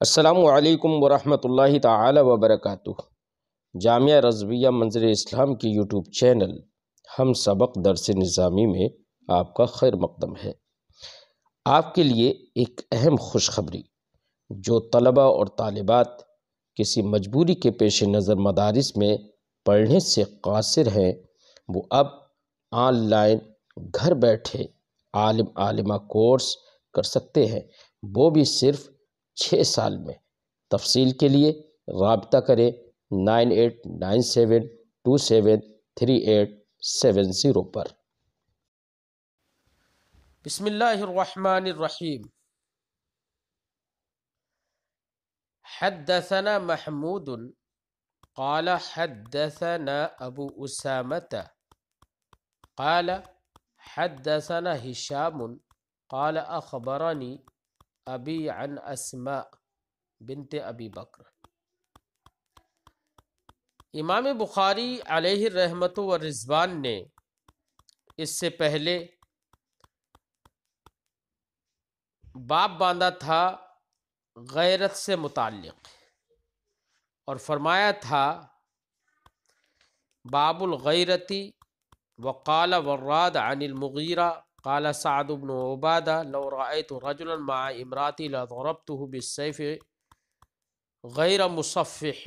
السلام علیکم ورحمۃ اللہ تعالی وبرکاتہ۔ جامعہ رضویہ منظر اسلام کی یوٹیوب چینل ہم سبق درس نظامی میں آپ کا خیر مقدم ہے۔ آپ کے لیے ایک اہم خوشخبری، جو طلباء اور طالبات کسی مجبوری کے پیش نظر مدارس میں پڑھنے سے قاصر ہیں، وہ اب آن لائن گھر بیٹھے عالمہ کورس کر سکتے ہیں، وہ بھی صرف 6 سال میں۔ تفصیل کے لیے رابطہ کریں 9897273870 پر۔ بسم اللہ الرحمن الرحیم۔ حدثنا محمود قال حدثنا ابو اسامة قال حدثنا هشام قال اخبرني ابی عن اسماء بنت ابی بکر۔ امام بخاری علیہ الرحمۃ والرضوان نے اس سے پہلے باب باندھا تھا غیرت سے متعلق، اور فرمایا تھا باب الغیرتی، وقال وراد عن المغیرہ قال سعد بن عبادہ لو رأيت رجلا مع امراتی لضربته بالسيف غیر مصفح،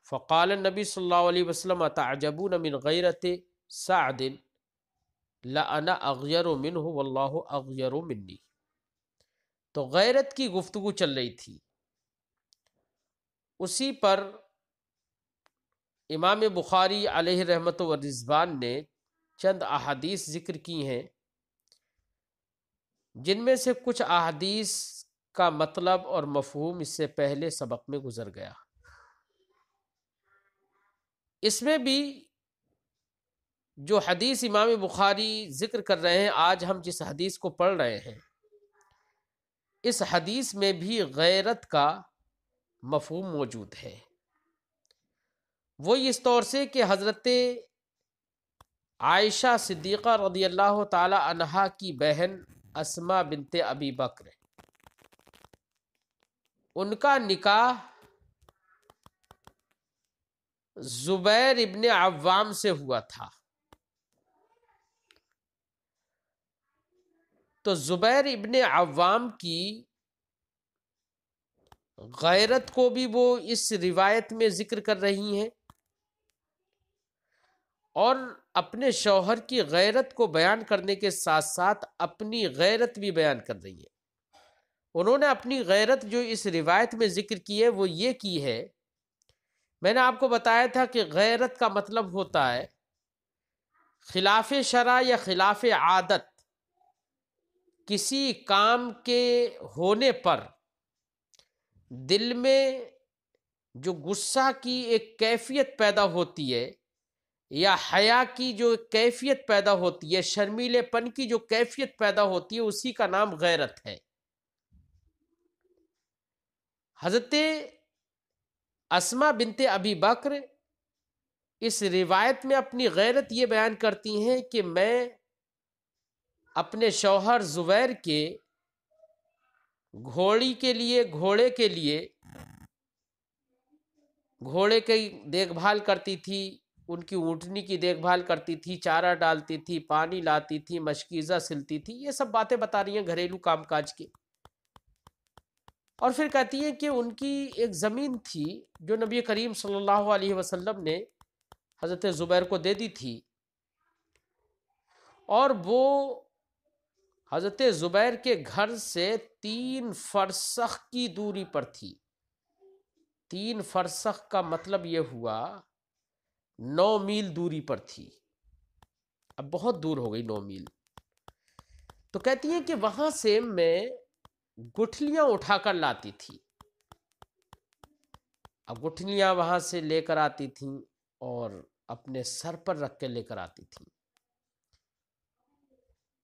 فقال النبی صلی اللہ علیہ وسلم تعجبون من غیرت سعد لأنا اغیر منہ واللہ اغیر منی۔ تو غیرت کی گفتگو چل رہی تھی، اسی پر امام بخاری علیہ رحمت و رضوان نے چند احادیث ذکر کی ہیں، جن میں سے کچھ احادیث کا مطلب اور مفہوم اس سے پہلے سبق میں گزر گیا۔ اس میں بھی جو حدیث امام بخاری ذکر کر رہے ہیں، آج ہم جس حدیث کو پڑھ رہے ہیں، اس حدیث میں بھی غیرت کا مفہوم موجود ہے۔ وہ اس طور سے کہ حضرت عائشہ صدیقہ رضی اللہ تعالی عنہا کی بہن اسماء بنت ابی بکر، ان کا نکاح زبیر ابن عوام سے ہوا تھا، تو زبیر ابن عوام کی غیرت کو بھی وہ اس روایت میں ذکر کر رہی ہیں، اور اپنے شوہر کی غیرت کو بیان کرنے کے ساتھ ساتھ اپنی غیرت بھی بیان کر رہی ہیں۔ انہوں نے اپنی غیرت جو اس روایت میں ذکر کی ہے وہ یہ کی ہے، میں نے آپ کو بتایا تھا کہ غیرت کا مطلب ہوتا ہے خلاف شرع یا خلاف عادت، کسی کام کے ہونے پر دل میں جو غصہ کی ایک کیفیت پیدا ہوتی ہے، یا حیا کی جو کیفیت پیدا ہوتی ہے، شرمیلے پن کی جو کیفیت پیدا ہوتی ہے، اسی کا نام غیرت ہے۔ حضرت اسماء بنت ابی بکر اس روایت میں اپنی غیرت یہ بیان کرتی ہیں کہ میں اپنے شوہر زبیر کے گھوڑے کی دیکھ بھال کرتی تھی، ان کی اونٹنی کی دیکھ بھال کرتی تھی، چارہ ڈالتی تھی، پانی لاتی تھی، مشکیزہ سلتی تھی، یہ سب باتیں بتا رہی ہیں گھریلو کام کاج کی۔ اور پھر کہتی ہیں کہ ان کی ایک زمین تھی جو نبی کریم صلی اللہ علیہ وسلم نے حضرت زبیر کو دے دی تھی، اور وہ حضرت زبیر کے گھر سے 3 فرسخ کی دوری پر تھی۔ 3 فرسخ کا مطلب یہ ہوا 9 میل دوری پر تھی، اب بہت دور ہو گئی 9 میل۔ تو کہتی ہیں کہ وہاں سے میں گٹھلیاں اٹھا کر لاتی تھی، اب گٹھلیاں وہاں سے لے کر آتی تھیں اور اپنے سر پر رکھ کے لے کر آتی تھیں۔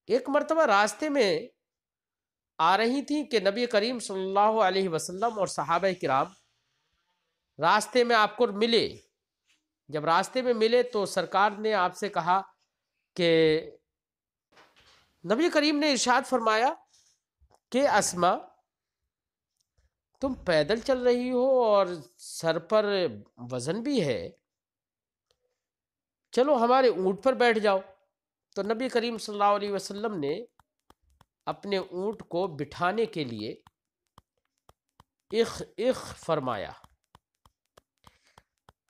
ایک مرتبہ راستے میں آ رہی تھیں کہ نبی کریم صلی اللہ علیہ وسلم اور صحابہ کرام راستے میں آپ کو ملے۔ جب راستے میں ملے تو سرکار نے آپ سے کہا کہ نبی کریم نے ارشاد فرمایا کہ اسماء تم پیدل چل رہی ہو اور سر پر وزن بھی ہے، چلو ہمارے اونٹ پر بیٹھ جاؤ۔ تو نبی کریم صلی اللہ علیہ وسلم نے اپنے اونٹ کو بٹھانے کے لیے اخ فرمایا۔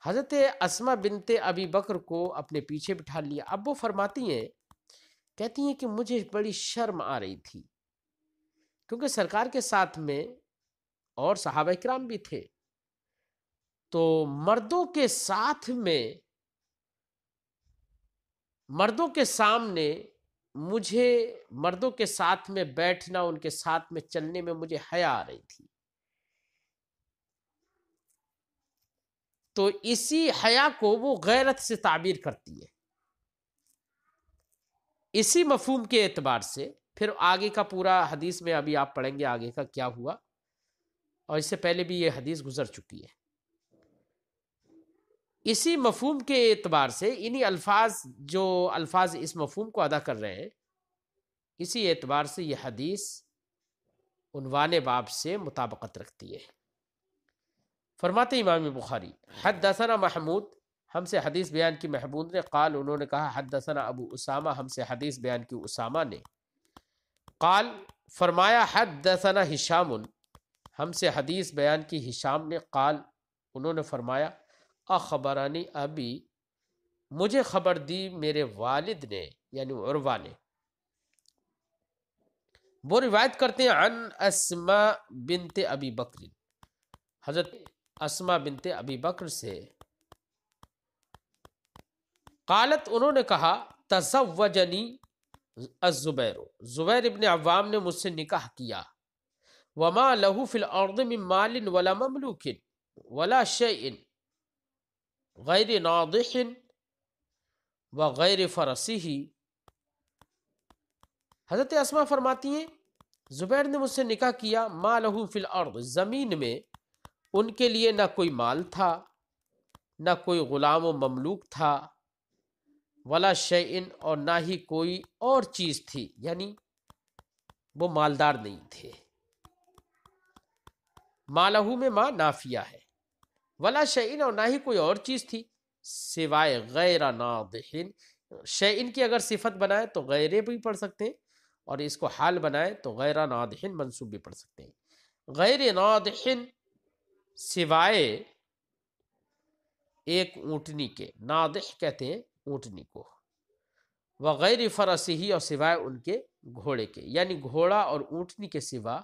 حضرت اسما بنت ابی بکر کو اپنے پیچھے بٹھا لیا۔ اب وہ فرماتی ہیں، کہتی ہیں کہ مجھے بڑی شرم آ رہی تھی، کیونکہ سرکار کے ساتھ میں اور صحابہ کرام بھی تھے، تو مردوں کے ساتھ میں، مردوں کے سامنے مجھے، مردوں کے ساتھ میں بیٹھنا، ان کے ساتھ میں چلنے میں مجھے حیا آ رہی تھی۔ تو اسی حیا کو وہ غیرت سے تعبیر کرتی ہے۔ اسی مفہوم کے اعتبار سے پھر آگے کا پورا حدیث میں ابھی آپ پڑھیں گے آگے کا کیا ہوا، اور اس سے پہلے بھی یہ حدیث گزر چکی ہے۔ اسی مفہوم کے اعتبار سے انہی الفاظ، جو الفاظ اس مفہوم کو ادا کر رہے ہیں، اسی اعتبار سے یہ حدیث عنوان باب سے مطابقت رکھتی ہے۔ فرماتے امام بخاری، حدثنا محمود، ہم سے حدیث بیان کی محمود نے، قال انہوں نے کہا، حدثنا ابو اسامہ، ہم سے حدیث بیان کی اسامہ نے، قال فرمایا، حدثنا ہشام، ہم سے حدیث بیان کی ہشام نے، قال انہوں نے فرمایا، اخبرانی ابی، مجھے خبر دی میرے والد نے، یعنی عروہ نے۔ وہ روایت کرتے ہیں عن اسماء بنت ابی بکر، حضرت اسماء بنت ابی بکر سے، قالت انہوں نے کہا، تزوجنی الزبیر، زبیر ابن عوام نے مجھ سے نکاح کیا، وما له فی الارض من مال ولا مملوک ولا شیء غیر ناضح وغیر فرسہ۔ حضرت اسماء فرماتی ہیں، زبیر نے مجھ سے نکاح کیا، ما لہو فی الارض، زمین میں ان کے لیے نہ کوئی مال تھا، نہ کوئی غلام و مملوک تھا، ولا شیئن، اور نہ ہی کوئی اور چیز تھی، یعنی وہ مالدار نہیں تھے۔ مالہو میں ما نافیہ ہے، ولا شیئن، اور نہ ہی کوئی اور چیز تھی، سوائے غیر ناضحن، شیئن کی اگر صفت بنائے تو غیرے بھی پڑھ سکتے ہیں، اور اس کو حال بنائے تو غیر ناضحن منصوب بھی پڑھ سکتے ہیں۔ غیر ناضحن سوائے ایک اونٹنی کے، ناضح کہتے ہیں اونٹنی کو، وغیر فرسہی، اور سوائے ان کے گھوڑے کے، یعنی گھوڑا اور اونٹنی کے سوا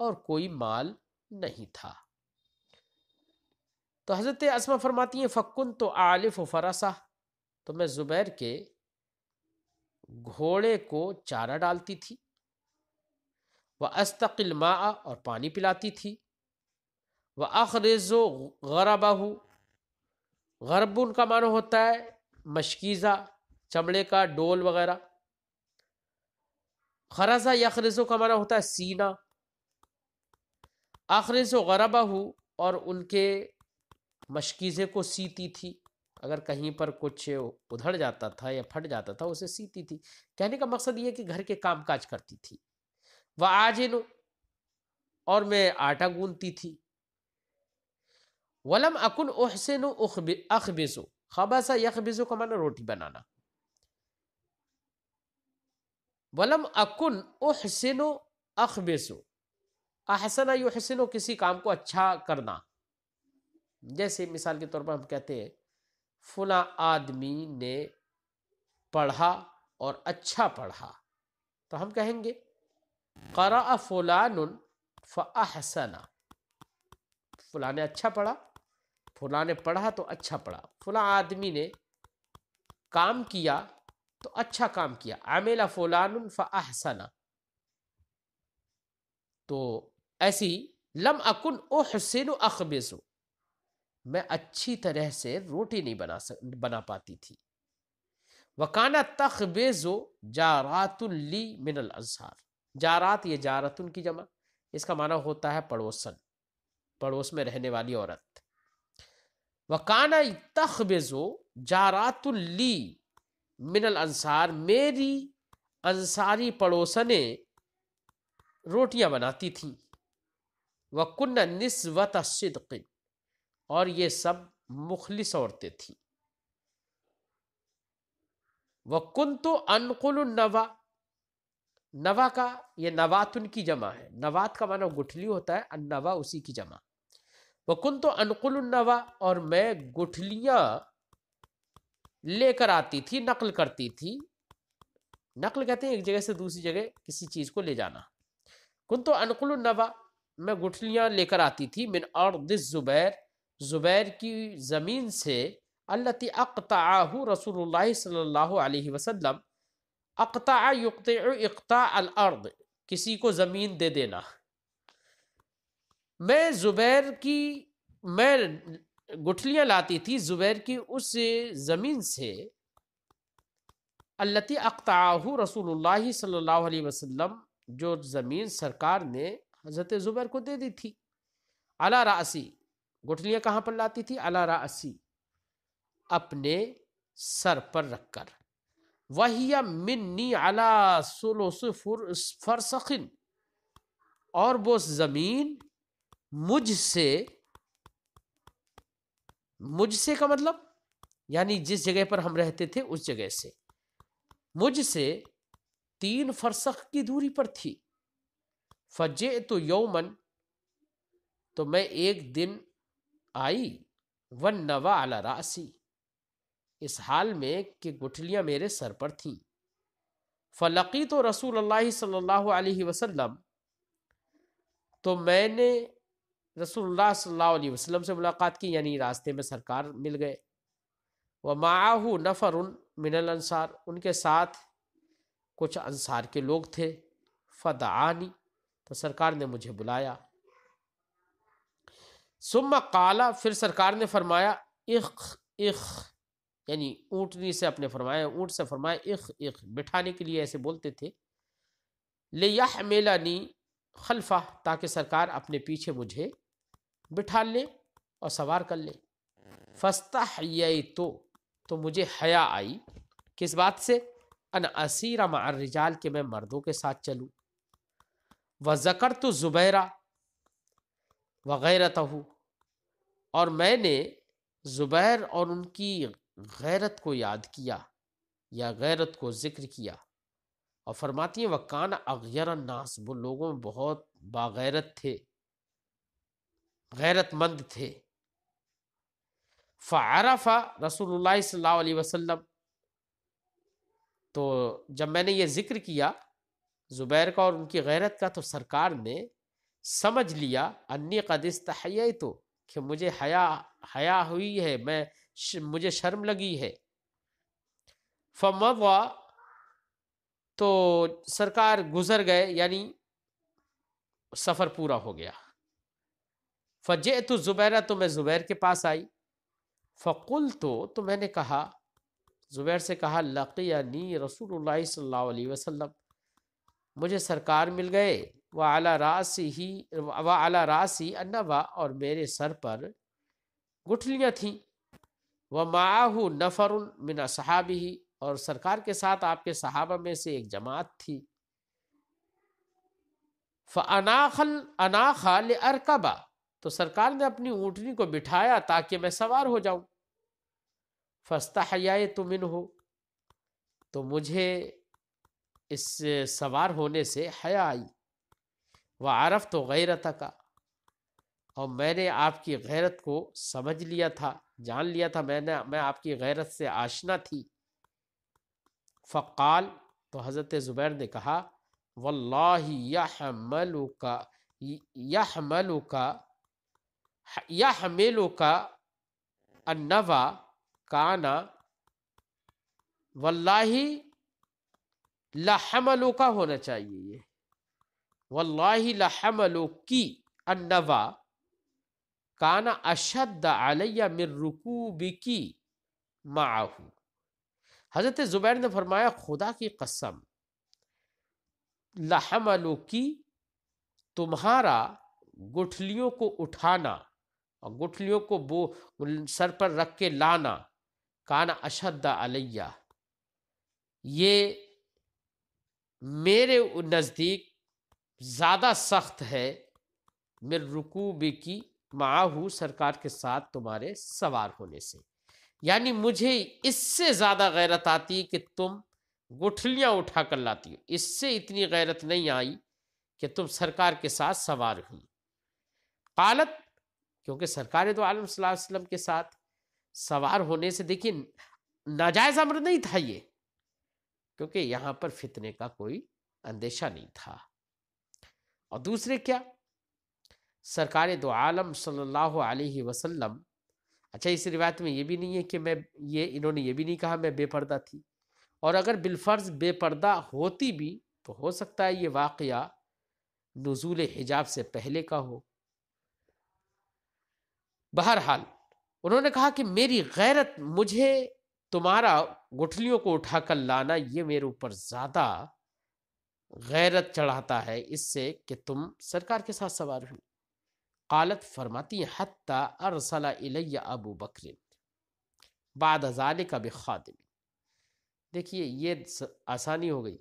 اور کوئی مال نہیں تھا۔ تو حضرت اسماء فرماتی ہیں، فکن تو عالف و فرسہ، تو میں زبیر کے گھوڑے کو چارہ ڈالتی تھی، وَأَسْتَقِي الْمَاءَ، اور پانی پلاتی تھی، وَأَخْرِزُ غَرَبَهُ، غرب ان کا معنی ہوتا ہے مشکیزہ، چمڑے کا ڈول وغیرہ، خرزہ یخرزو کا معنی ہوتا ہے سینہ، اخرز غربہ، اور ان کے مشکیزے کو سیتی تھی، اگر کہیں پر کچھ ادھڑ جاتا تھا یا پھٹ جاتا تھا اسے سیتی تھی۔ کہنے کا مقصد یہ کہ گھر کے کام کاج کرتی تھی۔ وعاجن، اور میں آٹا گوندتی تھی۔ ولم اکن احسن اخبز، خبز یخبز کا معنی روٹی بنانا۔ ولم اکن احسن اخبز، احسن یحسن، کسی کام کو اچھا کرنا، جیسے مثال کے طور پر ہم کہتے ہیں فلاں آدمی نے پڑھا اور اچھا پڑھا، تو ہم کہیں گے قرأ فلان فاحسن، فلاں نے اچھا پڑھا، فلاں نے پڑھا تو اچھا پڑھا، فلاں آدمی نے کام کیا تو اچھا کام کیا، عمل فلان فاحسن۔ تو ایسی لم اکن احسن اخبز، میں اچھی طرح سے روٹی نہیں بنا پاتی تھی۔ وَكَانَتْ تَخْبِزُ جَارَاتٌ لِّي مِنَ الْأَنصَارِ، جارات یہ جارتن کی جمع، اس کا معنی ہوتا ہے پڑوسن، پڑوس میں رہنے والی عورت۔ وَكَانَ تَخْبِزُ جَارَاتٌ لِّي مِنَ الْأَنصَارِ، میری انصاری پڑوسنیں روٹیاں بناتی تھیں۔ وَكُنَّ نِسْوَةَ صِدْقٍ، اور یہ سب مخلص عورتیں تھیں. وَكُنْتُ أَنْقُلُ النَّوَى، نوا کا یہ نواتن کی جمع ہے، نوات کا معنی گٹھلی ہوتا ہے، النوا اسی کی جمع. وَكُنْتُ أَنْقُلُ النَّوَى، اور میں گٹھلیاں لے کر آتی تھی، نقل کرتی تھی. نقل کہتے ہیں ایک جگہ سے دوسری جگہ کسی چیز کو لے جانا. كنت انقل النوا، میں گٹھلیاں لے کر آتی تھی، من ارض الزبیر، زبیر کی زمین سے، التی اقطعہ رسول اللہ صلی اللہ علیہ وسلم. اقطع یقطع اقطاع الارض، کسی کو زمین دے دینا. میں زبیر کی، میں گٹھلیاں لاتی تھی زبیر کی اس زمین سے، التی اقطعہ رسول اللہ صلی اللہ علیہ وسلم، جو زمین سرکار نے حضرت زبیر کو دے دی تھی. علی راسی، گٹھلیاں کہاں پر لاتی تھی؟ علی راسی، اپنے سر پر رکھ کر. وَهِيَ مِنِّي عَلَى ثُلُثِ فَرْسَخٍ، اور وہ زمین مجھ سے کا مطلب یعنی جس جگہ پر ہم رہتے تھے اس جگہ سے، مجھ سے 3 فرسخ کی دوری پر تھی. فجئت یومن، تو میں ایک دن آئی، والنوى علی راسی، اس حال میں کہ گٹھلیاں میرے سر پر تھیں. فلقیت رسول اللہ صلی اللہ علیہ وسلم، تو میں نے رسول اللہ صلی اللہ علیہ وسلم سے ملاقات کی، یعنی راستے میں سرکار مل گئے. ومعہ نفر من الانصار، ان کے ساتھ کچھ انصار کے لوگ تھے. فدعانی، تو سرکار نے مجھے بلایا. ثم قال، پھر سرکار نے فرمایا، اخ اخ، یعنی اونٹنی سے اپنے فرمایا، اونٹ سے فرمایا اخ اخ، بٹھانے کے لیے ایسے بولتے تھے. لیحملنی خلفہ، تاکہ سرکار اپنے پیچھے مجھے بٹھا لے اور سوار کر لے. فاستحییت، تو مجھے حیا آئی، کس بات سے؟ ان اسیر مع الرجال، کہ میں مردوں کے ساتھ چلوں. وذکرت زبیرہ وغیرتہ، اور میں نے زبیر اور ان کی غیرت کو یاد کیا یا غیرت کو ذکر کیا. اور فرماتی ہیں وکان اغیر الناس، وہ لوگوں میں بہت باغیرت تھے، غیرت مند تھے. فعرف رسول اللہ صلی اللہ علیہ وسلم، تو جب میں نے یہ ذکر کیا زبیر کا اور ان کی غیرت کا، تو سرکار نے سمجھ لیا انی قد استحییت، کہ مجھے حیا ہوئی ہے، مجھے شرم لگی ہے. فمضى، تو سرکار گزر گئے، یعنی سفر پورا ہو گیا. فجئت زبیرہ، تو میں زبیر کے پاس آئی. فقلت، تو میں نے کہا، زبیر سے کہا، لقینی رسول اللہ صلی اللہ علیہ وسلم، مجھے سرکار مل گئے. وعلی راسی النوى، اور میرے سر پر گٹھلیاں تھیں. ومعہ نفر من اصحابہ، اور سرکار کے ساتھ آپ کے صحابہ میں سے ایک جماعت تھی. فاناخ لارکب، تو سرکار نے اپنی اونٹنی کو بٹھایا تاکہ میں سوار ہو جاؤں. فاستحییت منہ، تو مجھے اس سوار ہونے سے حیا آئی. وعرفت غیرتک، اور میں نے آپ کی غیرت کو سمجھ لیا تھا، جان لیا تھا، میں آپ کی غیرت سے آشنا تھی. فقال، تو حضرت زبیر نے کہا، واللہ یحملک النوى کان، واللہ لحملک ہونا چاہیے یہ، واللہ لحملکی النوى کان اشد علی من رکوبکی معہ. حضرت زبیر نے فرمایا خدا کی قسم، لحملکی، تمہارا گٹھلیوں کو اٹھانا اور گٹھلیوں کو سر پر رکھ کے لانا، کان اشد علیہ، یہ میرے نزدیک زیادہ سخت ہے، من رکوبکی معاہو، سرکار کے ساتھ تمہارے سوار ہونے سے، یعنی مجھے اس سے زیادہ غیرت آتی کہ تم گٹھلیاں اٹھا کر لاتی ہو، اس سے اتنی غیرت نہیں آئی کہ تم سرکار کے ساتھ سوار ہوئی۔ قالت، کیونکہ سرکار دو عالم صلی اللہ علیہ وسلم کے ساتھ سوار ہونے سے دیکھیے ناجائز امر نہیں تھا یہ، کیونکہ یہاں پر فتنے کا کوئی اندیشہ نہیں تھا۔ اور دوسرے کیا، سرکار دو عالم صلی اللہ علیہ وسلم، اچھا اس روایت میں یہ بھی نہیں ہے کہ انہوں نے یہ بھی نہیں کہا میں بے پردہ تھی، اور اگر بالفرض بے پردہ ہوتی بھی تو ہو سکتا ہے یہ واقعہ نزول حجاب سے پہلے کا ہو۔ بہرحال انہوں نے کہا کہ میری غیرت، مجھے تمہارا گٹھلیوں کو اٹھا کر لانا یہ میرے اوپر زیادہ غیرت چڑھاتا ہے اس سے کہ تم سرکار کے ساتھ سوار ہوئی۔ قالت، فرماتی ہیں حتی ارسل الی ابو بکر بعد ذالک بخادم۔ دیکھیے یہ آسانی ہو گئی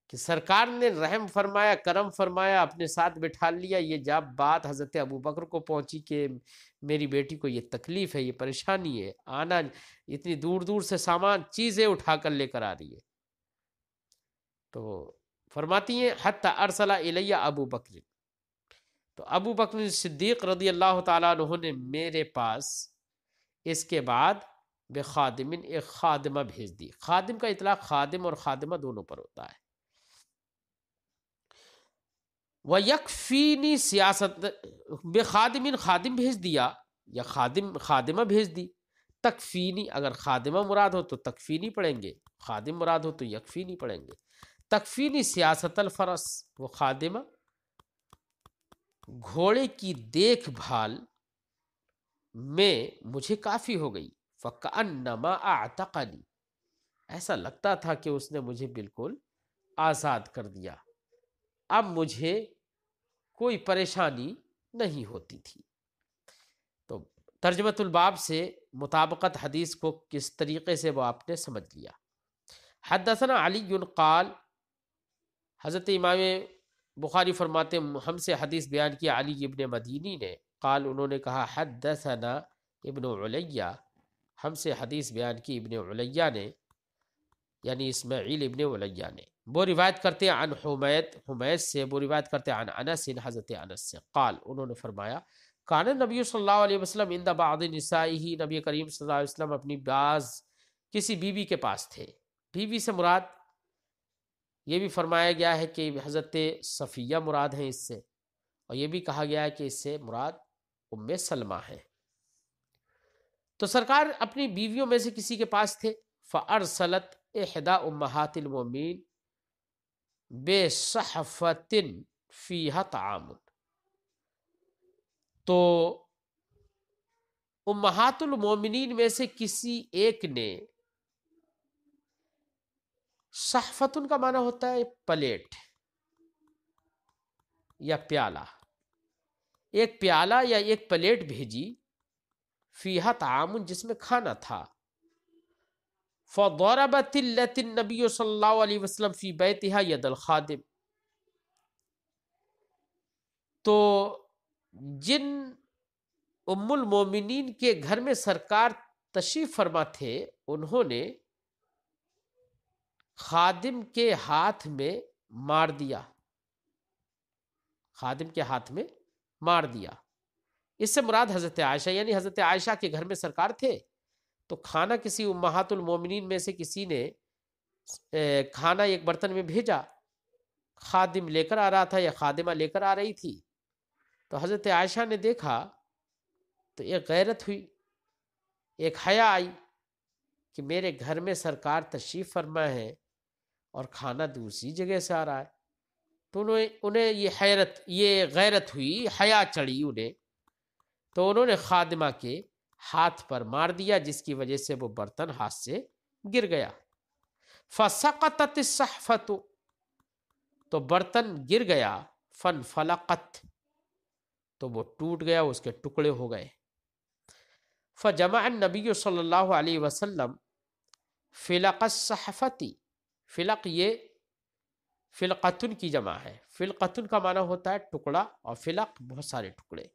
کہ سرکار نے رحم فرمایا، کرم فرمایا، اپنے ساتھ بٹھا لیا۔ یہ جب بات حضرت ابو بکر کو پہنچی کہ میری بیٹی کو یہ تکلیف ہے، یہ پریشانی ہے، آنا اتنی دور دور سے سامان چیزیں اٹھا کر لے کر آ رہی ہے، تو فرماتی ہیں حتی ارسل الی ابو بکر، تو ابو بکر صدیق رضی اللہ تعالیٰ عنہ نے میرے پاس اس کے بعد بخادم، ایک خادمہ بھیج دی۔ خادم کا اطلاق خادم اور خادمہ دونوں پر ہوتا ہے۔ وَيَكْفِينِي سیاست، بخادم، خادم بھیج دیا یا خادمہ بھیج دی۔ تکفینی، اگر خادمہ مراد ہو تو تکفینی پڑھیں گے، خادم مراد ہو تو یکفینی پڑھیں گے۔ تکفینی سیاست الفرس، وہ خادمہ گھوڑے کی دیکھ بھال میں مجھے کافی ہو گئی۔ فَكَأَنَّمَا أَعْتَقَنِي، ایسا لگتا تھا کہ اس نے مجھے بالکل آزاد کر دیا، اب مجھے کوئی پریشانی نہیں ہوتی تھی۔ تو ترجمۃ الباب سے مطابقت حدیث کو کس طریقے سے وہ آپ نے سمجھ لیا۔ حدثنا علی قال، حضرت امام بخاری فرماتے ہیں ہم سے حدیث بیان کیا علی ابن مدینی نے، قال انہوں نے کہا حدثنا ابن علیہ، ہم سے حدیث بیان کی ابن علیہ نے، یعنی اسماعیل ابن علیہ نے، وہ روایت کرتے ہیں عن حمید سے، وہ روایت کرتے ہیں عن انس، حضرت انس سے، قال انہوں نے فرمایا کان نبی صلی اللہ علیہ وسلم عند بعض نسائہ، نبی کریم صلی اللہ علیہ وسلم اپنی بعض کسی بیوی کے پاس تھے۔ بیوی سے مراد یہ بھی فرمایا گیا ہے کہ حضرت صفیہ مراد ہیں اس سے، اور یہ بھی کہا گیا ہے کہ اس سے مراد ام سلمہ ہے۔ تو سرکار اپنی بیویوں میں سے کسی کے پاس تھے، فارسلت احدی امہات المؤمنین بصحفۃ فیہا طعام، تو امہات المومنین میں سے کسی ایک نے، صحفتن کا معنی ہوتا ہے پلیٹ یا پیالہ، ایک پیالہ یا ایک پلیٹ بھیجی، فیہا طعام، جس میں کھانا تھا۔ فضربت النبی صلی اللہ علیہ وسلم فی بیتہا ید الخادم، تو جن ام المومنین کے گھر میں سرکار تشریف فرما تھے، انہوں نے خادم کے ہاتھ میں مار دیا، خادم کے ہاتھ میں مار دیا۔ اس سے مراد حضرت عائشہ، یعنی حضرت عائشہ کے گھر میں سرکار تھے، تو کھانا کسی امہات المومنین میں سے کسی نے کھانا ایک برتن میں بھیجا، خادم لے کر آ رہا تھا یا خادمہ لے کر آ رہی تھی، تو حضرت عائشہ نے دیکھا تو ایک غیرت ہوئی، ایک حیا آئی کہ میرے گھر میں سرکار تشریف فرما ہے اور کھانا دوسری جگہ سے آ رہا ہے، تو انہیں یہ غیرت ہوئی، حیا چڑھی انہیں، تو انہوں نے خادمہ کے ہاتھ پر مار دیا، جس کی وجہ سے وہ برتن ہاتھ سے گر گیا۔ فسقطت الصحفۃ، تو برتن گر گیا، فانفلقت، تو وہ ٹوٹ گیا، اس کے ٹکڑے ہو گئے۔ فجمع النبی صلی اللہ علیہ وسلم فلق الصحفۃ، فلق یہ فلقتن کی جمع ہے، فلقتن کا معنی ہوتا ہے ٹکڑا، اور فلق بہت سارے ٹکڑے۔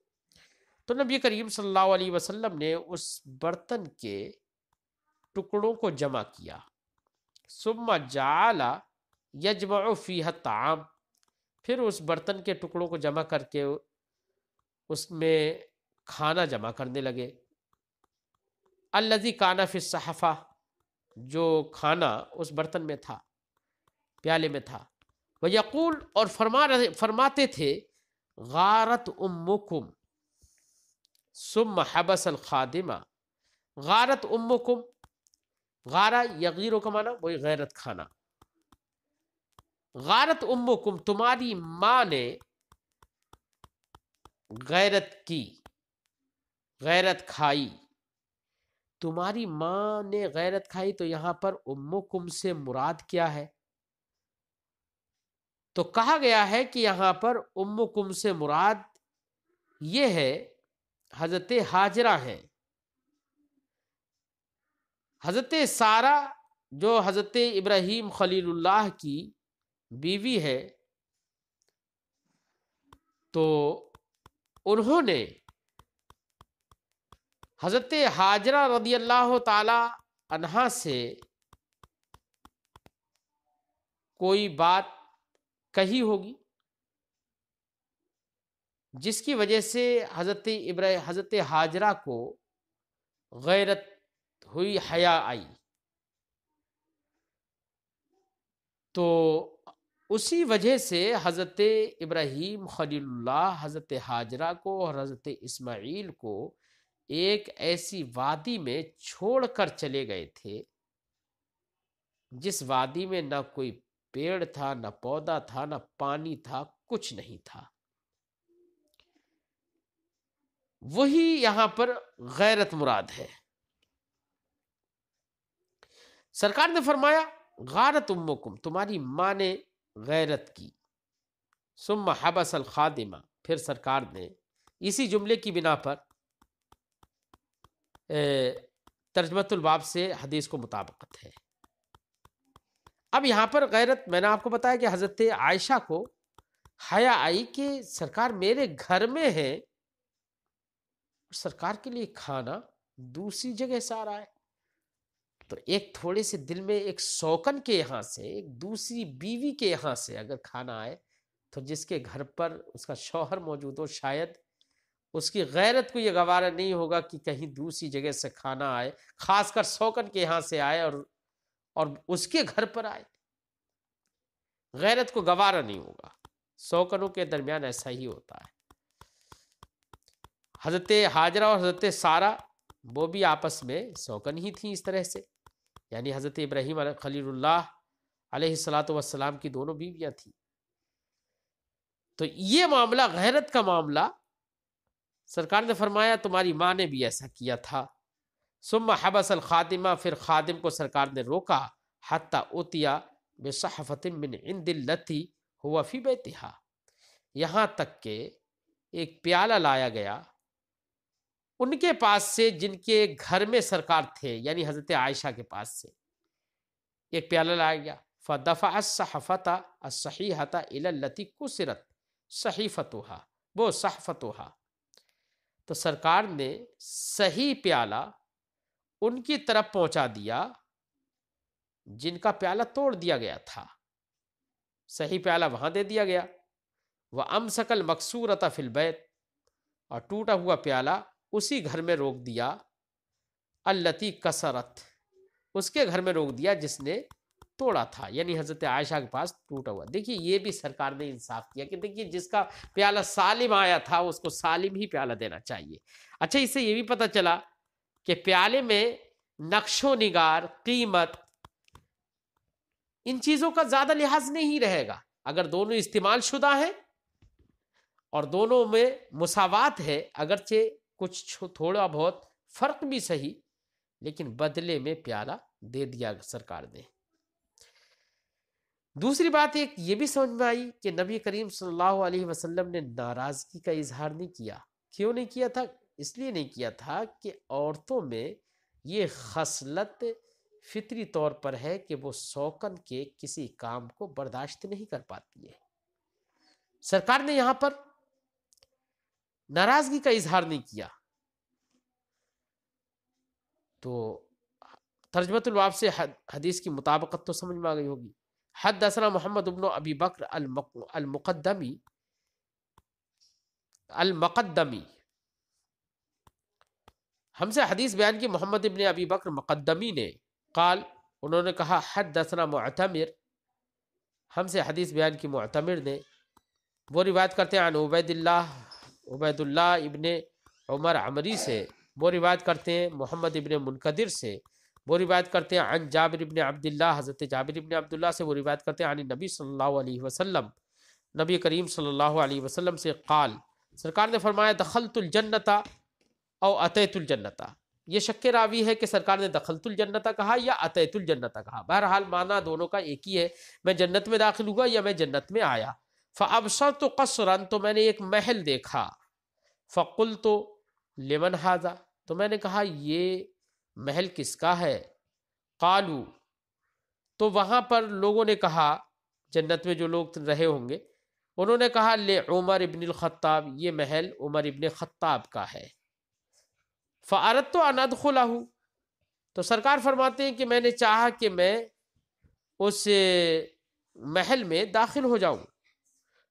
تو نبی کریم صلی اللہ علیہ وسلم نے اس برتن کے ٹکڑوں کو جمع کیا، ثم جعل یجمع فیہ الطعام، پھر اس برتن کے ٹکڑوں کو جمع کر کے اس میں کھانا جمع کرنے لگے، الذی کان فی الصحفہ، جو کھانا اس برتن میں تھا، پیالے میں تھا، ویقول، اور فرماتے تھے، غارت امکم ثم حبس الخادمہ، غارت امکم، غارہ یغیرو کا معنی وہی غیرت کھانا، غارت امکم، تمہاری ماں نے غیرت کی، غیرت کھائی، تمہاری ماں نے غیرت کھائی، تو یہاں پر امکم سے مراد کیا ہے؟ تو کہا گیا ہے کہ یہاں پر امکم سے مراد یہ ہے حضرت ہاجرہ ہیں، حضرت سارہ جو حضرت ابراہیم خلیل اللہ کی بیوی ہے، تو انہوں نے حضرت ہاجرہ رضی اللہ تعالی عنہا سے کوئی بات کہی ہوگی جس کی وجہ سے حضرت ہاجرہ کو غیرت ہوئی، حیا آئی، تو اسی وجہ سے حضرت ابراہیم خلیل اللہ حضرت ہاجرہ کو اور حضرت اسماعیل کو ایک ایسی وادی میں چھوڑ کر چلے گئے تھے جس وادی میں نہ کوئی پیڑ تھا، نہ پودا تھا، نہ پانی تھا، کچھ نہیں تھا۔ وہی یہاں پر غیرت مراد ہے۔ سرکار نے فرمایا غارت امکم، تمہاری ماں نے غیرت کی، ثم حبس الخادمہ، پھر سرکار نے اسی جملے کی بنا پر ترجمۃ الباب سے حدیث کو مطابقت ہے۔ اب یہاں پر غیرت، میں نے آپ کو بتایا کہ حضرت عائشہ کو حیا آئی کہ سرکار میرے گھر میں ہے، سرکار کے لیے کھانا دوسری جگہ سے آ رہا ہے، تو ایک تھوڑے سے دل میں ایک سوکن کے یہاں سے، ایک دوسری بیوی کے یہاں سے اگر کھانا آئے تو جس کے گھر پر اس کا شوہر موجود ہو، شاید اس کی غیرت کو یہ گوارا نہیں ہوگا کہ کہیں دوسری جگہ سے کھانا آئے، خاص کر سوکن کے یہاں سے آئے اور اس کے گھر پر آئے، غیرت کو گوارا نہیں ہوگا۔ سوکنوں کے درمیان ایسا ہی ہوتا ہے۔ حضرت ہاجرہ اور حضرت سارہ وہ بھی آپس میں سوکن ہی تھیں اس طرح سے، یعنی حضرت ابراہیم خلیل اللہ علیہ الصلاۃ والسلام کی دونوں بیویاں تھیں۔ تو یہ معاملہ، غیرت کا معاملہ، سرکار نے فرمایا تمہاری ماں نے بھی ایسا کیا تھا۔ ثم حبس الخادمہ، پھر خادم کو سرکار نے روکا، حتی اتیا بصحفۃ من عند التی ہوا فی بیتہا، یہاں تک کہ ایک پیالہ لایا گیا ان کے پاس سے جن کے گھر میں سرکار تھے، یعنی حضرت عائشہ کے پاس سے ایک پیالہ لایا گیا۔ فدفع الصحفۃ الصحیحۃ الی التی کسرت صحیفتها وہ صحفتها، تو سرکار نے صحیح پیالہ ان کی طرف پہنچا دیا جن کا پیالہ توڑ دیا گیا تھا، صحیح پیالہ وہاں دے دیا گیا۔ وامسک المکسورۃ فی البیت، اور ٹوٹا ہوا پیالہ اسی گھر میں روک دیا، التی کسرت، اس کے گھر میں روک دیا جس نے توڑا تھا، یعنی حضرت عائشہ کے پاس ٹوٹا ہوا۔ دیکھیے یہ بھی سرکار نے انصاف کیا کہ دیکھیے جس کا پیالہ سالم آیا تھا اس کو سالم ہی پیالہ دینا چاہیے۔ اچھا، اس سے یہ بھی پتہ چلا کہ پیالے میں نقش و نگار، قیمت، ان چیزوں کا زیادہ لحاظ نہیں رہے گا اگر دونوں استعمال شدہ ہیں اور دونوں میں مساوات ہے، اگرچہ کچھ تھوڑا بہت فرق بھی صحیح، لیکن بدلے میں پیالہ دے دیا سرکار نے۔ دوسری بات ایک یہ بھی سمجھ میں آئی کہ نبی کریم صلی اللہ علیہ وسلم نے ناراضگی کا اظہار نہیں کیا۔ کیوں نہیں کیا تھا؟ اس لیے نہیں کیا تھا کہ عورتوں میں یہ خصلت فطری طور پر ہے کہ وہ سوکن کے کسی کام کو برداشت نہیں کر پاتی ہے۔ سرکار نے یہاں پر ناراضگی کا اظہار نہیں کیا، تو ترجمۃ الباب سے حدیث کی مطابقت تو سمجھ میں آ گئی ہوگی۔ حدثنا محمد بن ابی بکر المقدمی، ہم سے حدیث بیان کی محمد ابن ابی بکر مقدمی نے، قال، انہوں نے کہا، حدثنا معتمر، ہم سے حدیث بیان کی معتمر نے، وہ روایت کرتے ہیں عن عبید اللہ ابن عمر عمری سے، وہ روایت کرتے ہیں محمد ابن منقدر سے، وہ روایت کرتے ہیں عن جابر ابن عبداللہ، حضرت جابر ابن عبداللہ سے، وہ روایت کرتے ہیں عن نبی صلی اللہ علیہ وسلم، نبی کریم صلی اللہ علیہ وسلم سے، قال، سرکار نے فرمایا، دخلت الجنت او اتیت الجنت، یہ شک راوی ہے کہ سرکار نے دخلت الجنت کہا یا اتیت الجنت کہا، بہرحال معنی دونوں کا ایک ہی ہے، میں جنت میں داخل ہوا یا میں جنت میں آیا۔ فابصرت قصرا، تو میں نے ایک محل دیکھا، فقلت لمن ھذا، تو میں نے کہا یہ محل کس کا ہے؟ قالو، تو وہاں پر لوگوں نے کہا، جنت میں جو لوگ رہے ہوں گے انہوں نے کہا، لعمر ابن الخطاب، یہ محل عمر ابن خطاب کا ہے۔ فاردت ان ادخلہ، تو سرکار فرماتے ہیں کہ میں نے چاہا کہ میں اس محل میں داخل ہو جاؤں۔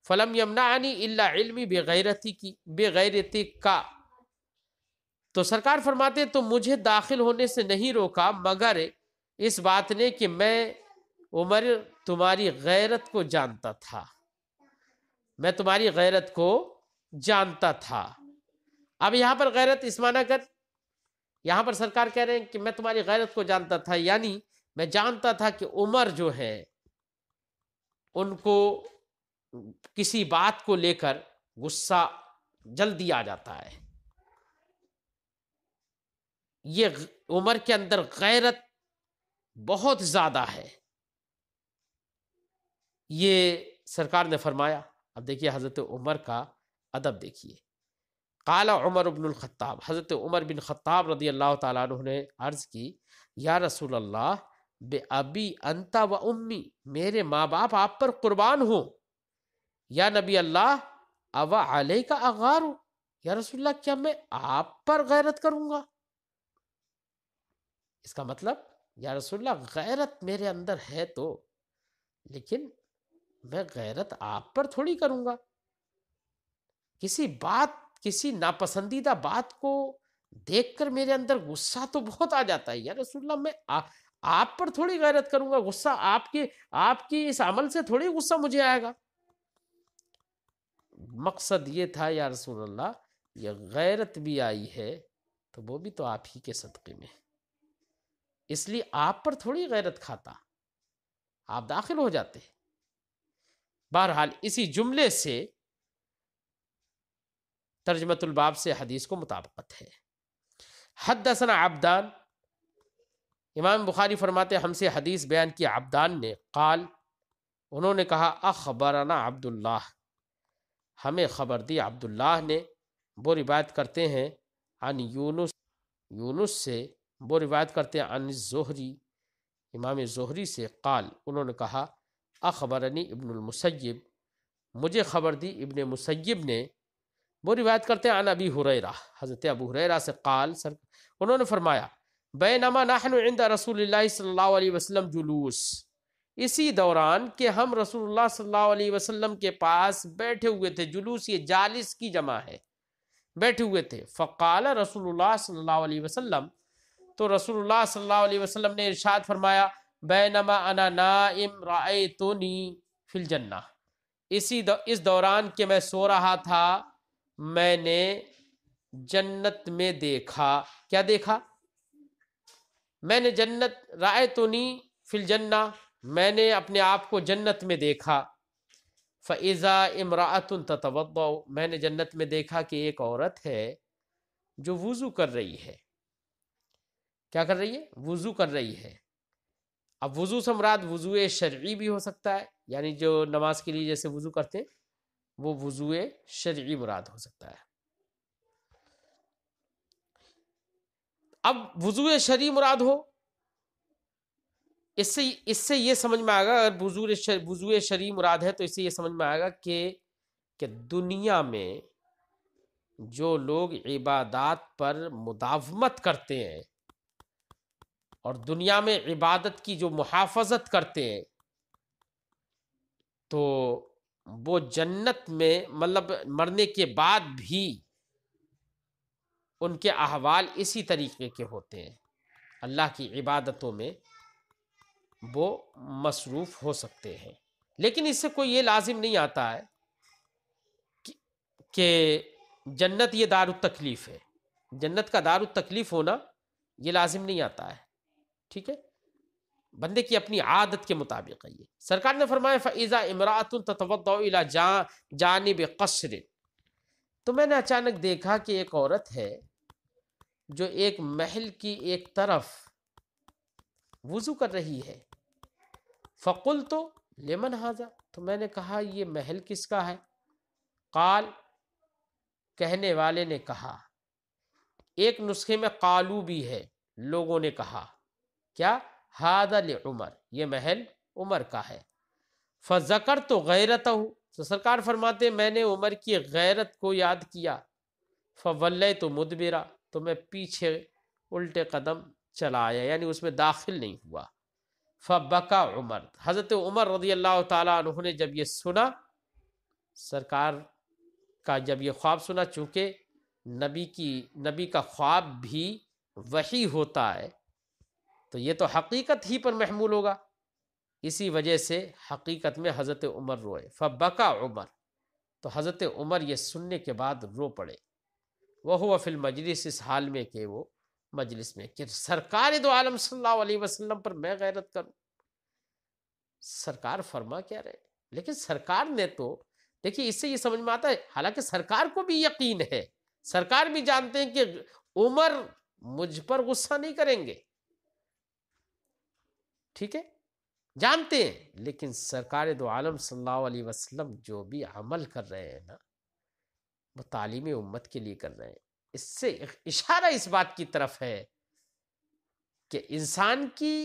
فلم یمنعنی الا علمی بغیرتی کا، تو سرکار فرماتے ہیں تو مجھے داخل ہونے سے نہیں روکا مگر اس بات نے کہ میں عمر تمہاری غیرت کو جانتا تھا، میں تمہاری غیرت کو جانتا تھا۔ اب یہاں پر غیرت اس معنی کر، یہاں پر سرکار کہہ رہے ہیں کہ میں تمہاری غیرت کو جانتا تھا، یعنی میں جانتا تھا کہ عمر جو ہے ان کو کسی بات کو لے کر غصہ جلدی آ جاتا ہے، یہ عمر کے اندر غیرت بہت زیادہ ہے، یہ سرکار نے فرمایا۔ اب دیکھیے حضرت عمر کا ادب دیکھیے، قال عمر بن الخطاب، حضرت عمر بن خطاب رضی اللہ تعالیٰ عنہ نے عرض کی، یا رسول اللہ، بے ابی انت و امی، میرے ماں باپ آپ پر قربان ہوں، یا نبی اللہ، او علیک اغار، یا رسول اللہ کیا میں آپ پر غیرت کروں گا؟ اس کا مطلب، یا رسول اللہ غیرت میرے اندر ہے تو، لیکن میں غیرت آپ پر تھوڑی کروں گا، کسی ناپسندیدہ بات کو دیکھ کر میرے اندر غصہ تو بہت آ جاتا ہے، یا رسول اللہ میں آپ پر تھوڑی غیرت کروں گا، غصہ آپ کی اس عمل سے تھوڑی غصہ مجھے آئے گا۔ مقصد یہ تھا، یا رسول اللہ یہ غیرت بھی آئی ہے تو وہ بھی تو آپ ہی کے صدقے میں، اس لیے آپ پر تھوڑی غیرت کھاتا، آپ داخل ہو جاتے۔ بہرحال اسی جملے سے ترجمۃ الباب سے حدیث کو مطابقت ہے۔ حدثنا عبدان، امام بخاری فرماتے ہم سے حدیث بیان کی عبدان نے، قال، انہوں نے کہا، اخبرنا عبداللہ، ہمیں خبر دی عبداللہ نے، وہ روایت کرتے ہیں عن یونس سے، وہ روایت کرتے ہیں عن زہری، امام زہری سے، قال، انہوں نے کہا، اخبرنی ابن المسیب، مجھے خبر دی ابن مسیب نے، وہ روایت کرتے ہیں عن ابی ہریرہ، حضرت ابو ہریرہ سے، قال، انہوں نے فرمایا، بینما نحن عند رسول اللہ صلی اللہ علیہ وسلم جلوس، اسی دوران کہ ہم رسول اللہ صلی اللہ علیہ وسلم کے پاس بیٹھے ہوئے تھے، جلوس یہ جالس کی جمع ہے، بیٹھے ہوئے تھے، فقال رسول اللہ صلی اللہ علیہ وسلم، تو رسول اللہ صلی اللہ علیہ وسلم نے ارشاد فرمایا، بینما انا نائم رأیتنی فی الجنہ، اس دوران کہ میں سو رہا تھا میں نے جنت میں دیکھا، کیا دیکھا؟ میں نے جنت، رأیتنی فی الجنہ، میں نے اپنے آپ کو جنت میں دیکھا، فَإِذَا امْرَأَةٌ تَتَوَضَّأُ، میں نے جنت میں دیکھا کہ ایک عورت ہے جو وضو کر رہی ہے، کیا کر رہی ہے؟ وضو کر رہی ہے۔ اب وضو سے مراد وضو شرعی بھی ہو سکتا ہے، یعنی جو نماز کے لیے جیسے وضو کرتے ہیں وہ وضو شرعی مراد ہو سکتا ہے۔ اب وضو شرعی مراد ہو اس سے یہ سمجھ میں آئے گا، اگر وضو شرعی مراد ہے تو اس سے یہ سمجھ میں آئے گا کہ دنیا میں جو لوگ عبادات پر مداومت کرتے ہیں اور دنیا میں عبادت کی جو محافظت کرتے ہیں تو وہ جنت میں مطلب مرنے کے بعد بھی ان کے احوال اسی طریقے کے ہوتے ہیں، اللہ کی عبادتوں میں وہ مصروف ہو سکتے ہیں۔ لیکن اس سے کوئی یہ لازم نہیں آتا ہے کہ جنت یہ دار التکلیف ہے، جنت کا دار التکلیف ہونا یہ لازم نہیں آتا ہے، ٹھیک ہے، بندے کی اپنی عادت کے مطابق ہے یہ۔ سرکار نے فرمایا فَإِذَا امْرَأَةٌ تَتَوَضَّأُ إِلَى جَانِبِ قَصْرٍ، تو میں نے اچانک دیکھا کہ ایک عورت ہے جو ایک محل کی ایک طرف وضو کر رہی ہے۔ فَقُلْتُ لِمَنْ هَذَا، تو میں نے کہا یہ محل کس کا ہے؟ قال، کہنے والے نے کہا، ایک نسخے میں قالو بھی ہے، لوگوں نے کہا کیا؟ ہذا لعمر، یہ محل عمر کا ہے۔ فذکرت غیرتہ، تو سرکار فرماتے میں نے عمر کی غیرت کو یاد کیا۔ فولیت مدبرا، تو میں پیچھے الٹے قدم چلا آیا، یعنی اس میں داخل نہیں ہوا۔ فبکا عمر، حضرت عمر رضی اللہ تعالیٰ عنہ نے جب یہ سنا، سرکار کا جب یہ خواب سنا، چونکہ نبی کا خواب بھی وحی ہوتا ہے تو یہ تو حقیقت ہی پر محمول ہوگا، اسی وجہ سے حقیقت میں حضرت عمر روئے۔ فبکا عمر، تو حضرت عمر یہ سننے کے بعد رو پڑے۔ وہو فی المجلس، اس حال میں کہ وہ مجلس میں، کہ سرکار دو عالم صلی اللہ علیہ وسلم پر میں غیرت کروں، سرکار فرما کیا رہے؟ لیکن سرکار نے تو دیکھیے، اس سے یہ سمجھ میں آتا ہے، حالانکہ سرکار کو بھی یقین ہے، سرکار بھی جانتے ہیں کہ عمر مجھ پر غصہ نہیں کریں گے، ٹھیک ہے، جانتے ہیں، لیکن سرکار دو عالم صلی اللہ علیہ وسلم جو بھی عمل کر رہے ہیں نا، وہ تعلیم امت کے لیے کر رہے ہیں۔ اس سے اشارہ اس بات کی طرف ہے کہ انسان کی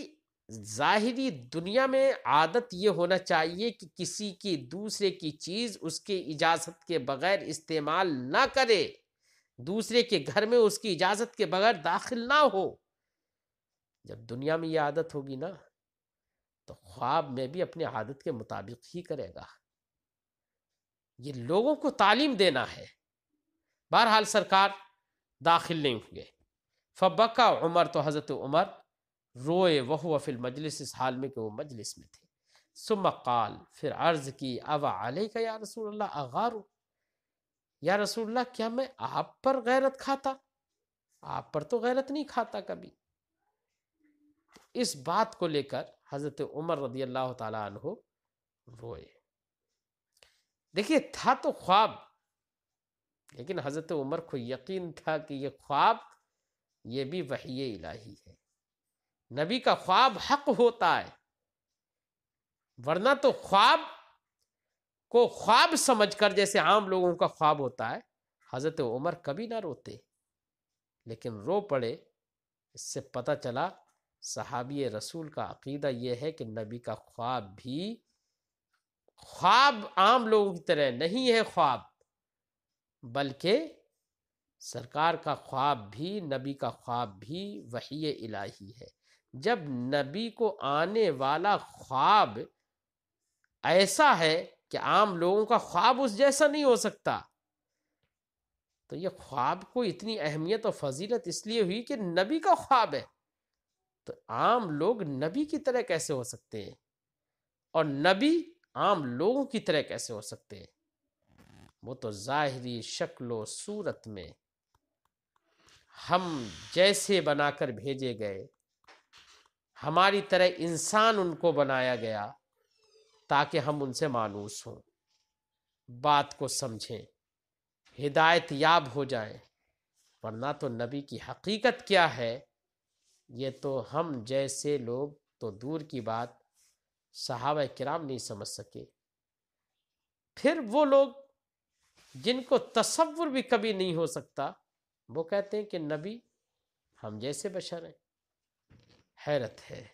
ظاہری دنیا میں عادت یہ ہونا چاہیے کہ کسی کی دوسرے کی چیز اس کے اجازت کے بغیر استعمال نہ کرے، دوسرے کے گھر میں اس کی اجازت کے بغیر داخل نہ ہو۔ جب دنیا میں یہ عادت ہوگی نا تو خواب میں بھی اپنے عادت کے مطابق ہی کرے گا۔ یہ لوگوں کو تعلیم دینا ہے۔ بہرحال سرکار داخل نہیں ہوئے۔ فبکا عمر، تو حضرت عمر روئے، وہو فی المجلس، اس حال میں کہ وہ مجلس میں تھے۔ ثم قال، پھر عرض کی، اوا علیک یا رسول اللہ اغار، یا رسول اللہ کیا میں آپ پر غیرت کھاتا؟ آپ پر تو غیرت نہیں کھاتا کبھی۔ اس بات کو لے کر حضرت عمر رضی اللہ تعالیٰ عنہ روئے۔ دیکھیے، تھا تو خواب، لیکن حضرت عمر کو یقین تھا کہ یہ خواب یہ بھی وحی الہی ہے، نبی کا خواب حق ہوتا ہے، ورنہ تو خواب کو خواب سمجھ کر جیسے عام لوگوں کا خواب ہوتا ہے، حضرت عمر کبھی نہ روتے، لیکن رو پڑے۔ اس سے پتہ چلا صحابی رسول کا عقیدہ یہ ہے کہ نبی کا خواب بھی خواب عام لوگوں کی طرح نہیں ہے خواب، بلکہ سرکار کا خواب بھی، نبی کا خواب بھی وحی الہی ہے۔ جب نبی کو آنے والا خواب ایسا ہے کہ عام لوگوں کا خواب اس جیسا نہیں ہو سکتا، تو یہ خواب کو اتنی اہمیت اور فضیلت اس لیے ہوئی کہ نبی کا خواب ہے، تو عام لوگ نبی کی طرح کیسے ہو سکتے ہیں، اور نبی عام لوگوں کی طرح کیسے ہو سکتے ہیں؟ وہ تو ظاہری شکل و صورت میں ہم جیسے بنا کر بھیجے گئے، ہماری طرح انسان ان کو بنایا گیا تاکہ ہم ان سے مانوس ہوں، بات کو سمجھیں، ہدایت یاب ہو جائیں، ورنہ تو نبی کی حقیقت کیا ہے یہ تو ہم جیسے لوگ تو دور کی بات صحابہ کرام نہیں سمجھ سکے۔ پھر وہ لوگ جن کو تصور بھی کبھی نہیں ہو سکتا، وہ کہتے ہیں کہ نبی ہم جیسے بشر ہیں۔ حیرت ہے۔